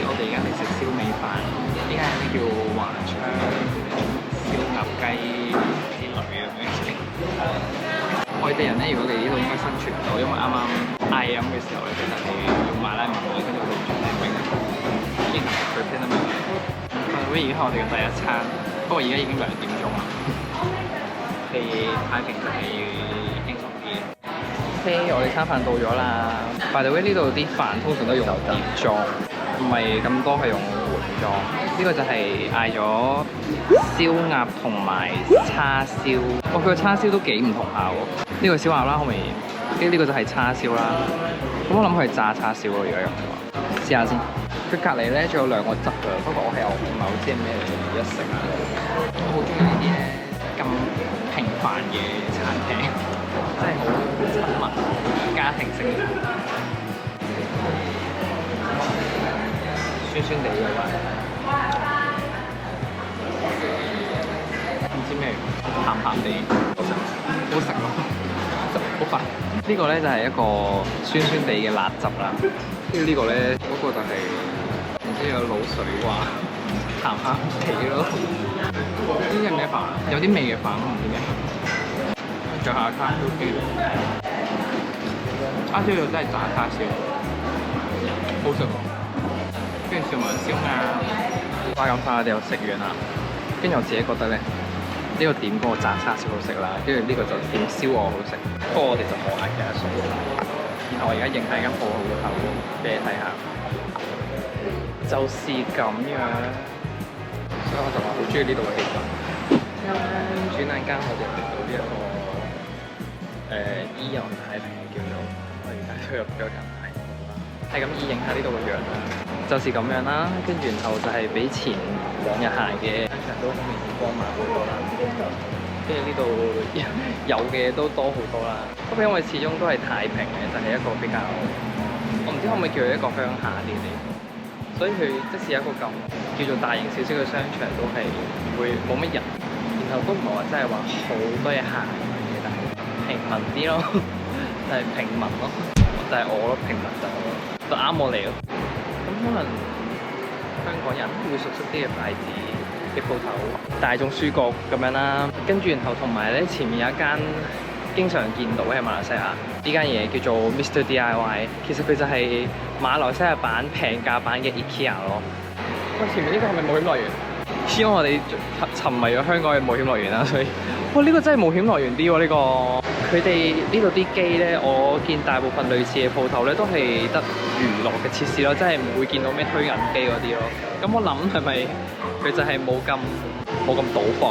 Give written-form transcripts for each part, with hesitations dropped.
我哋而家嚟食燒味飯，呢間叫華昌燒鴨雞之類咁樣嘅。外地人咧，如果嚟呢度應該生存唔到，因為啱啱嗌飲嘅時候咧，其實係要買拉麵嘅，跟住我哋唔聽明，已經佢聽得明。咁已經係我哋嘅第一餐，不過而家已經2點鐘啦。係太平就係輕鬆啲嘅。OK， 我哋餐飯到咗啦。By the way，呢度啲飯通常都用碟裝，唔係咁多係用碗裝。呢個就係嗌咗燒鴨同埋叉燒。佢個叉燒都幾唔同下喎。呢個燒鴨啦，後面跟住呢個就係叉燒啦。咁我諗佢係炸叉燒咯，而家用嘅話。試下先。佢隔離咧仲有2個汁㗎，不過我唔係好知係咩嚟，一食啊。我好中意呢啲咧咁平凡嘅餐廳，真係好親民，家庭式。酸酸地嘅話，唔知咩，鹹鹹地，好食，好食咯，好快。呢個咧就係一個酸酸地嘅辣汁啦，跟住呢個咧嗰個就係唔知有滷水話鹹鹹地咯。呢啲係咩飯？有啲味嘅飯，唔知咩。仲有下叉燒機，叉燒又真係炸叉燒，好食喎。跟住燒埋燒鴨，花咁快我哋又食完啦。跟住我自己覺得咧，呢個點嗰個炸叉燒好食啦，跟住呢個就點燒鵝好食。不過我哋就冇嗌其他餸。然後我而家影喺間鋪頭俾你睇下，就是咁樣。所以我就話好中意呢度嘅氣氛。轉眼間我哋嚟到呢一個伊人太平嘅叫做，我而家都入咗近排，係咁意影下呢度嘅樣啦，就是咁樣啦。跟住然後就係比前2日行嘅商場都好明顯光猛好多啦。跟住呢度有嘅都多好多啦。不過因為始終都係太平嘅，就係一個比較，我唔知可唔可以叫佢一個鄉下啲嘅地方。所以佢即使一個咁叫做大型少少嘅商場，都係會冇乜人，然後都唔係話真係話好多嘢行嘅，但係平民啲咯，就係平民咯，就係我咯，平民就啱我嚟咯。咁可能香港人會熟悉啲嘅牌子嘅鋪頭，大眾書局咁樣啦，跟住然後同埋咧前面有一間經常見到喺馬來西亞呢間嘢叫做 Mr. DIY， 其實佢就係馬來西亞版平價版嘅 IKEA 咯。喂，前面呢個係咪冒險樂園？因為我哋沉迷咗香港嘅冒險樂園啦，所以哇呢個真係冒險樂園啲喎呢個。佢哋呢度啲機咧，我見大部分類似嘅鋪頭咧都係得娛樂嘅設施咯，即係唔會見到咩推銀機嗰啲咯。咁我諗係咪佢就係冇咁賭博？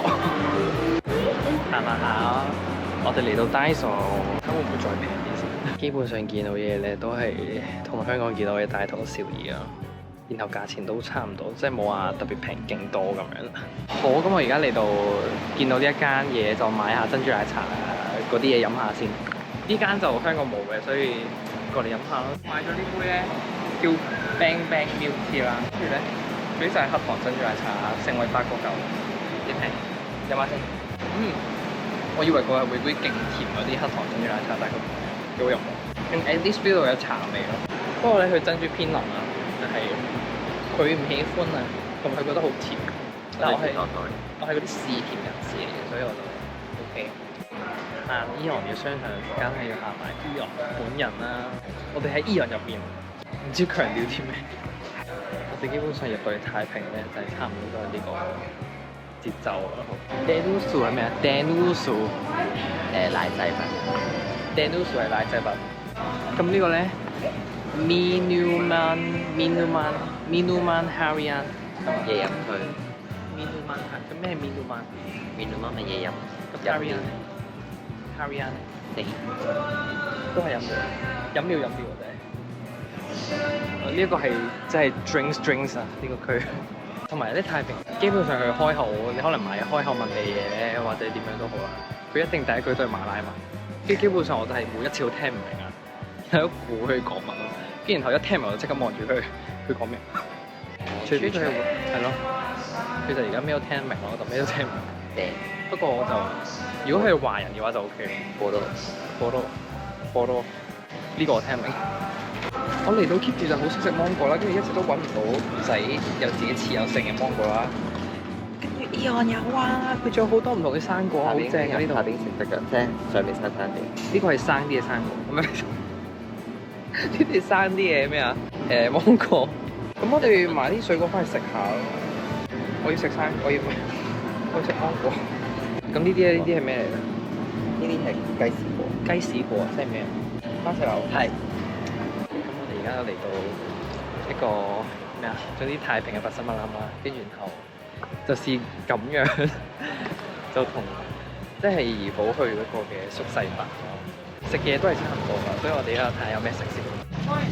行下。我哋嚟到 Daiso，睇會唔會再平啲先？基本上見到嘢咧都係同香港見到嘅大同小異啊，然後價錢都差唔多，即係冇話特別平勁多咁樣。好，咁我而家嚟到見到呢一間嘢就買下珍珠奶茶嗰啲嘢飲下先。呢間就香港冇嘅，所以過嚟飲下咯。買咗呢杯咧叫 Bang Bang Milk Tea 啦，跟住咧呢就係黑糖珍珠奶茶，成為8.9，幾平？飲下先。我以為佢係會杯勁甜嗰啲黑糖珍珠奶茶，但係佢幾好飲喎。at least feel 到有茶味咯。不過咧，佢珍珠偏腍啊，但係佢唔喜歡啊，同埋佢覺得好甜。但我係嗰啲試甜人士嚟嘅，所以我就 OK。行伊朗嘅商場，梗係要行埋伊朗本人啦。我哋喺伊朗入邊，唔知強調啲咩。我哋基本上入到去太平咧，就係差唔多都係呢個節奏咯。Danusu 係咩啊？Danusu 奶製品。Danusu 係奶製品。咁呢個咧 Minuman Harian 嘢飲佢 Minuman 咁咩 Minuman？Minuman 係嘢飲。咁 Harian 地都係飲料，飲料真係。呢一個係即係 drinks 啊！呢個區。同埋咧太平，基本上佢開口，你可能買開口問你嘢咧，或者點樣都好啦，佢一定第一句都係馬拉文。跟住基本上我都係每一次都聽唔明啊，喺度估佢講乜咯。跟住然後一聽埋就即刻望住佢講咩。除非佢係咯，其實而家咩都聽得明咯，我就咩都聽唔明。不過我就如果佢係華人嘅話就 OK。波多，呢個我聽唔明。我嚟到 keep 住就好識食芒果啦，跟住一直都揾唔到唔使有自己持有剩嘅芒果啦。跟住Eon有啊，佢仲有好多唔同嘅生果，好正啊！呢度下邊食得㗎，即係上面生啲。呢個係生啲嘅生果，咁樣呢啲生啲嘅咩啊？芒果。咁我哋買啲水果翻去食下咯。我要食生，我要食芒果。咁呢啲係咩嚟咧？呢啲係雞屎果。雞屎果即係咩啊？番石榴。係。咁我哋而家嚟到一個咩啊？總之太平嘅佛心乜啦，跟住然後就試咁樣，就同即係怡寶去嗰個嘅縮細版咯。食嘢都係差唔多㗎，所以我哋而家睇下有咩食先。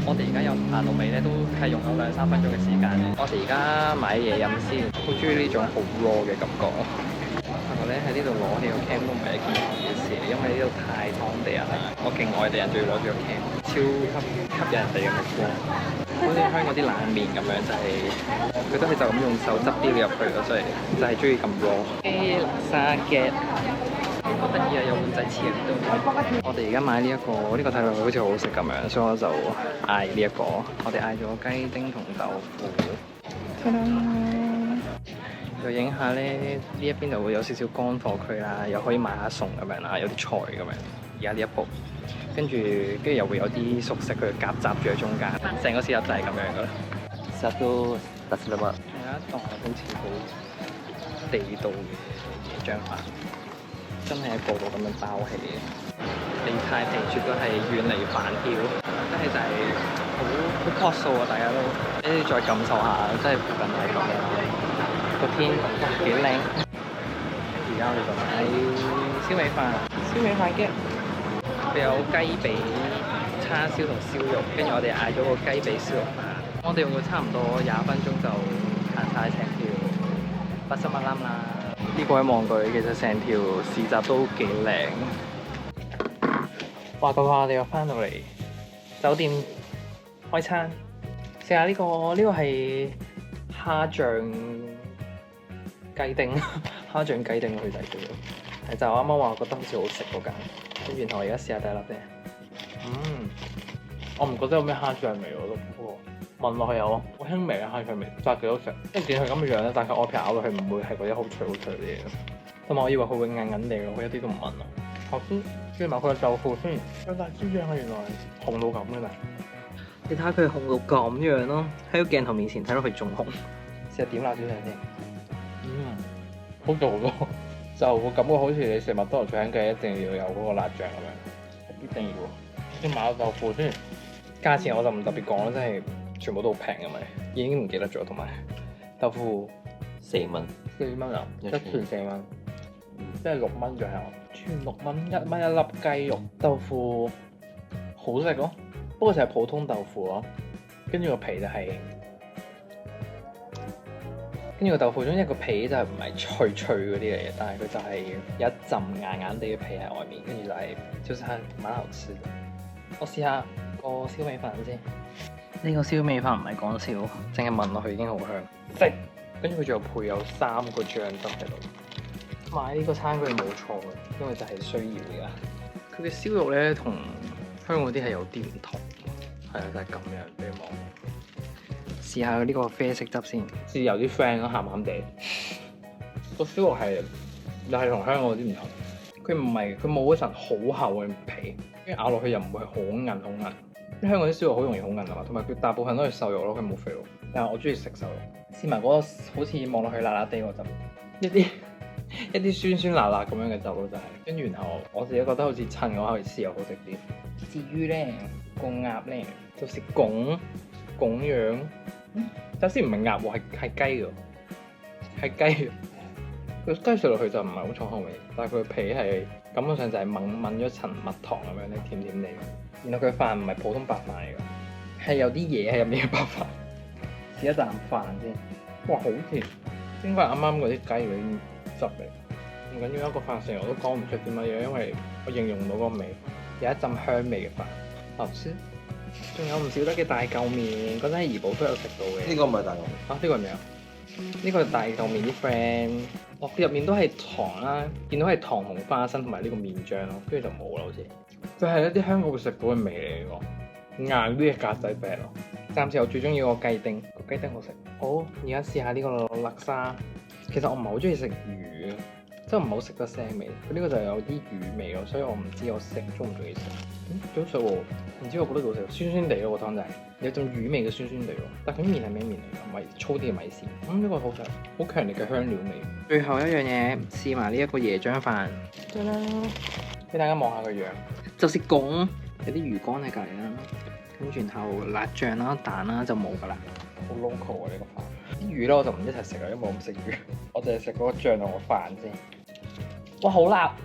我哋而家有行到尾咧，都係用咗2-3分鐘嘅時間嘅。我哋而家買嘢飲先，好中意呢種好 raw 嘅感覺。不過咧喺呢度攞起個 cam 都唔係一件易嘅事，因為呢度太當地人啦。我勁外地人仲要攞住個 cam，超級吸引人哋嘅目光。好似香港啲冷麵咁樣，就係佢都係就咁用手執啲料入去咯，所以就係中意咁 raw。沙嘅。好得意啊！有碗仔翅喺度。我哋而家買呢一個，呢個睇落去好似好好食咁樣，所以我就嗌呢一個。我哋嗌咗雞丁同豆腐。就影下咧，呢一邊就會有少少乾貨區啦，又可以買下餸咁樣啦，有啲菜咁樣。而家呢一步，跟住又會有啲熟食佢夾雜住喺中間，成個市集就係咁樣噶啦。實都特色啦嘛。有一檔好似好地道嘅椰漿飯。真係喺個度咁樣包起嘅，離太平絕對係遠離飯票，真係就係好樸素啊！大家都，你再感受下，真係附近係咁樣，個天幾靚。而家我哋就買燒味飯，燒味飯嘅，佢有雞髀、叉燒同燒肉，跟住我哋嗌咗個雞髀燒肉飯，我哋用咗差唔多20分鐘就行晒成條八十蚊啦。呢個位望佢，其實成條市集都幾靚。話佢話我哋又翻到嚟酒店開餐，試下呢個係蝦醬雞丁，蝦醬雞丁佢就叫做。係就啱啱話覺得好似好食嗰間，跟住然後我而家試下第一粒啫。我唔覺得有咩蝦醬味喎，都不過聞落去有好輕微嘅蝦醬味，炸幾好食。即係見佢咁嘅樣咧，但係我皮咬落去唔會係嗰啲好脆好脆嘅嘢。同埋我以為佢會硬硬地嘅，佢一啲都唔聞啊。頭先轉埋佢嘅豆腐先，有辣椒醬啊，原來紅到咁嘅啦。你睇下佢紅到咁樣咯，喺個鏡頭面前睇到佢仲紅。試下點辣椒醬先。好做好多，就會感覺好似你食麥當勞腸嘅一定要有嗰個辣醬咁樣，必定要。先買個豆腐先，價錢我就唔特別講啦，真係全部都好平嘅咪，已經唔記得咗。同埋豆腐4蚊，4蚊啊，一串4蚊，即係6蚊左右，串6蚊，1蚊一粒雞肉豆腐，好食咯。不過就係普通豆腐咯，跟住個皮就係、跟住個豆腐中一個皮就係唔係脆脆嗰啲嚟嘅，但係佢就係有一陣硬硬地嘅皮喺外面，跟住就係就是係蠻好吃嘅。我試下個燒味飯先，呢個燒味飯唔係講笑，淨係聞落去已經好香。食，跟住佢仲有配有3個醬汁喺度。買呢個餐具冇錯嘅，因為就係需要㗎。佢嘅燒肉咧同香港啲係有啲唔同，係啊，就係咁樣俾你望。試下呢個啡色汁先，試有啲 friend 咯，鹹鹹地。個燒肉係又係同香港嗰啲唔同，佢冇嗰層好厚嘅皮，跟住咬落去又唔會好硬好硬。因為香港啲燒肉好容易好硬啊嘛，同埋佢大部分都係瘦肉咯，佢冇肥肉。但係我中意食瘦肉。試埋嗰個好似望落去辣辣地嗰汁，一啲酸酸辣辣咁樣嘅汁咯，就係。跟住然後我自己覺得好似襯嗰口豉油好食啲。至於咧個鴨咧，就是拱樣。首先唔係鴨喎，係雞㗎，係雞。佢雞食落去就唔係好重口味，但係佢個皮係感覺上就係濛咗層蜜糖咁樣咧，甜甜地。然後佢飯唔係普通白飯嚟㗎，係有啲嘢喺入面嘅白飯。試一啖飯先，哇，好甜！應該係啱啱嗰啲雞嗰啲汁嚟。唔緊要，一個飯成我都講唔出啲乜嘢，因為我形容唔到嗰個味。有一陣香味嘅飯，好吃。仲有唔少得嘅大嚿麵，嗰陣喺怡寶都有食到嘅。呢個唔係大嚿麵啊？呢個係咩啊？呢個係大嚿麵啲 friend。哦，佢入面都係糖啦，見到係糖同花生同埋呢個麵醬咯，跟住就冇啦好似。佢係一啲香港會食到嘅味嚟嘅喎。硬啲嘅格仔餅咯。暫時我最中意個雞丁，個雞丁好食。好，而家試下呢個叻沙。其實我唔係好中意食魚嘅，即係唔係好食得腥味。佢呢個就有啲魚味咯，所以我唔知我中唔中意食。幾好食喎！唔知我覺得幾好食，酸酸地咯個湯仔，有種魚味嘅酸酸地咯。但佢麵係咩麵嚟㗎？米粗啲嘅米線。呢個好食，好強烈嘅香料味。最後一樣嘢，試埋呢一個椰漿飯。짜啦，俾大家望下個樣，就是講有啲魚乾喺隔離啦，跟住然後辣醬啦、蛋啦就冇㗎啦。好 local 啊呢個飯。啲魚咧我就唔一齊食啊，因為我唔食魚，我淨係食嗰個醬同個飯先。哇，好辣！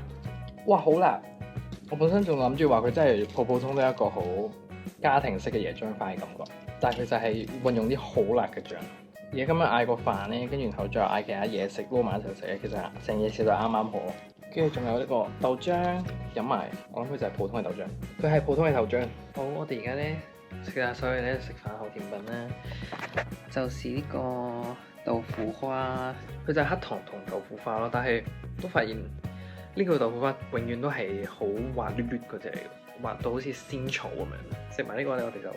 哇，好辣！我本身仲諗住話佢真係普普通通一個好家庭式嘅椰漿飯嘅感覺，但係佢就係運用啲好辣嘅醬。而家今日嗌個飯咧，跟住然後再嗌其他嘢食撈埋一齊食咧，其實成嘢食就啱啱好。跟住仲有呢個豆漿飲埋，我諗佢就係普通嘅豆漿，佢係普通嘅豆漿。好，我哋而家咧食下所有咧食飯後甜品啦，就是呢個豆腐花，佢就係黑糖同豆腐花咯，但係都發現呢個豆腐花永遠都係好滑捋捋嗰隻嚟嘅，滑到好似仙草咁樣。食埋呢個咧，我哋就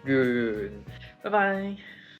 完，拜拜。